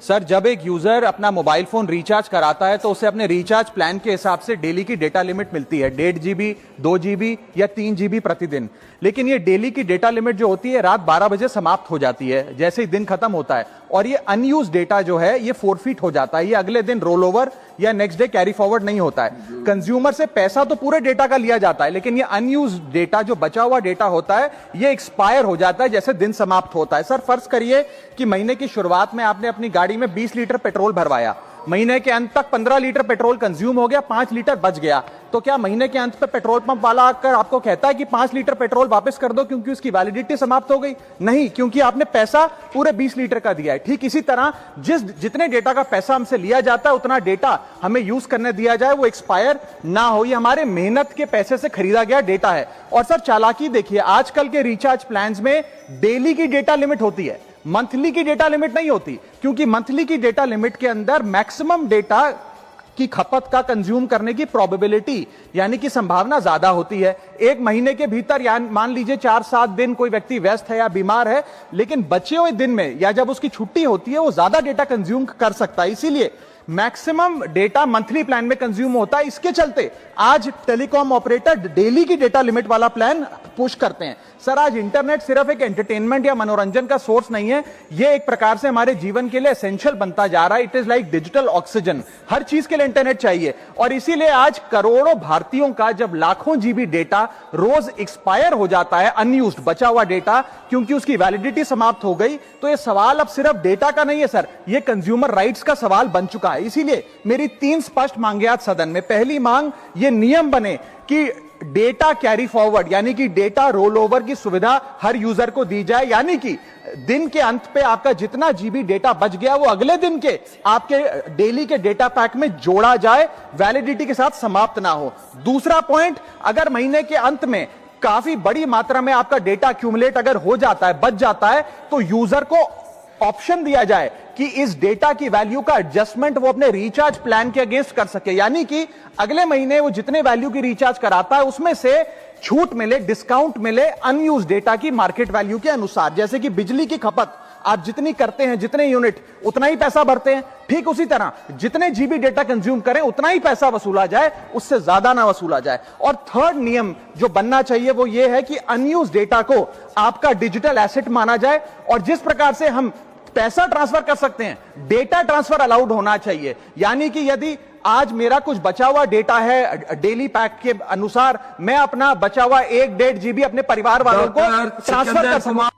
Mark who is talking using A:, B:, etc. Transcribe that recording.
A: Sir, जब एक user अपना मोबाइल फोन रिचार्ज कराता है तो उसे अपने रिचार्ज प्लान के हिसाब से डेली की डेटा लिमिट मिलती है 1.5 GB, 2 GB या 3 GB प्रतिदिन। लेकिन ये डेली की डेटा लिमिट जो होती है रात 12 बजे समाप्त हो जाती है जैसे ही दिन खत्म होता है, और ये अनयूज डेटा जो है ये फोरफिट हो जाता है, ये अगले दिन रोल ओवर या नेक्स्ट डे कैरी फॉरवर्ड नहीं होता है। कंज्यूमर से पैसा तो पूरे डेटा का लिया जाता है, लेकिन ये अनयूज डेटा जो बचा हुआ डेटा होता है ये एक्सपायर हो जाता है जैसे दिन समाप्त होता है। सर, फर्ज करिए कि महीने की शुरुआत में आपने अपनी गाड़ी में 20 लीटर पेट्रोल भरवाया, महीने के अंत तक 15 लीटर पेट्रोल कंज्यूम हो गया, 5 लीटर बच गया, तो क्या महीने के अंत पे पेट्रोल पंप वाला आकर आपको कहता है कि 5 लीटर पेट्रोल वापस कर दो क्योंकि उसकी वैलिडिटी समाप्त हो गई? नहीं, क्योंकि आपने पैसा पूरे 20 लीटर का दिया है। ठीक इसी तरह जितने डेटा का पैसा हमसे लिया जाता है उतना डेटा हमें यूज करने दिया जाए, वो एक्सपायर ना हो। ये हमारे मेहनत के पैसे से खरीदा गया डेटा है। और सर, चालाकी देखिए, आजकल के रिचार्ज प्लान्स में डेली की डेटा लिमिट होती है, मंथली की डेटा लिमिट नहीं होती, क्योंकि मंथली की डेटा लिमिट के अंदर मैक्सिमम डेटा की खपत का कंज्यूम करने की प्रोबेबिलिटी यानी कि संभावना ज्यादा होती है। एक महीने के भीतर या मान लीजिए 4-7 दिन कोई व्यक्ति व्यस्त है या बीमार है, लेकिन बचे हुए दिन में या जब उसकी छुट्टी होती है वो ज्यादा डेटा कंज्यूम कर सकता है, इसीलिए मैक्सिमम डेटा मंथली प्लान में कंज्यूम होता है। इसके चलते आज टेलीकॉम ऑपरेटर डेली की डेटा लिमिट वाला प्लान पुश करते हैं। सर, आज इंटरनेट सिर्फ एक एंटरटेनमेंट या मनोरंजन का सोर्स नहीं है, यह एक प्रकार से हमारे जीवन के लिए एसेंशियल बनता जा रहा है। It is like digital oxygen, हर चीज के लिए इंटरनेट चाहिए। और इसीलिए आज करोड़ों भारतीयों का जब लाखों जीबी डेटा रोज एक्सपायर हो जाता है, अनयूज्ड बचा हुआ डेटा, क्योंकि उसकी वैलिडिटी समाप्त हो गई, तो यह सवाल अब सिर्फ डेटा का नहीं है सर, यह कंज्यूमर राइट्स का सवाल बन चुका है। इसीलिए मेरी 3 स्पष्ट मांगे आज सदन में। पहली मांग, यह नियम बने कि डेटा कैरी फॉरवर्ड यानी कि डेटा रोल ओवर की सुविधा हर यूजर को दी जाए, यानी कि दिन के अंत पे आपका जितना जीबी डेटा बच गया वो अगले दिन के आपके डेली के डेटा पैक में जोड़ा जाए, वैलिडिटी के साथ समाप्त ना हो। दूसरा पॉइंट, अगर महीने के अंत में काफी बड़ी मात्रा में आपका डेटा एक्यूमुलेट अगर हो जाता है, बच जाता है, तो यूजर को ऑप्शन दिया जाए कि इस डेटा की वैल्यू का एडजस्टमेंट वो अपने रिचार्ज प्लान के अगेंस्ट कर सके, यानी कि अगले महीने वो जितने वैल्यू की रिचार्ज कराता है उसमें से छूट मिले, डिस्काउंट मिले अनयूज डेटा की मार्केट वैल्यू के अनुसार। जैसे कि बिजली की खपत आप जितनी करते हैं, जितने यूनिट, उतना ही पैसा भरते हैं, ठीक उसी तरह जितने जीबी डेटा कंज्यूम करें उतना ही पैसा वसूला जाए, उससे ज्यादा ना वसूला जाए। और थर्ड नियम जो बनना चाहिए वो ये है कि अनयूज डेटा को आपका डिजिटल एसेट माना जाए, और जिस प्रकार से हम पैसा ट्रांसफर कर सकते हैं, डेटा ट्रांसफर अलाउड होना चाहिए। यानी कि यदि आज मेरा कुछ बचा हुआ डेटा है डेली पैक के अनुसार, मैं अपना बचा हुआ 1-1.5 GB अपने परिवार वालों को ट्रांसफर कर सकूं।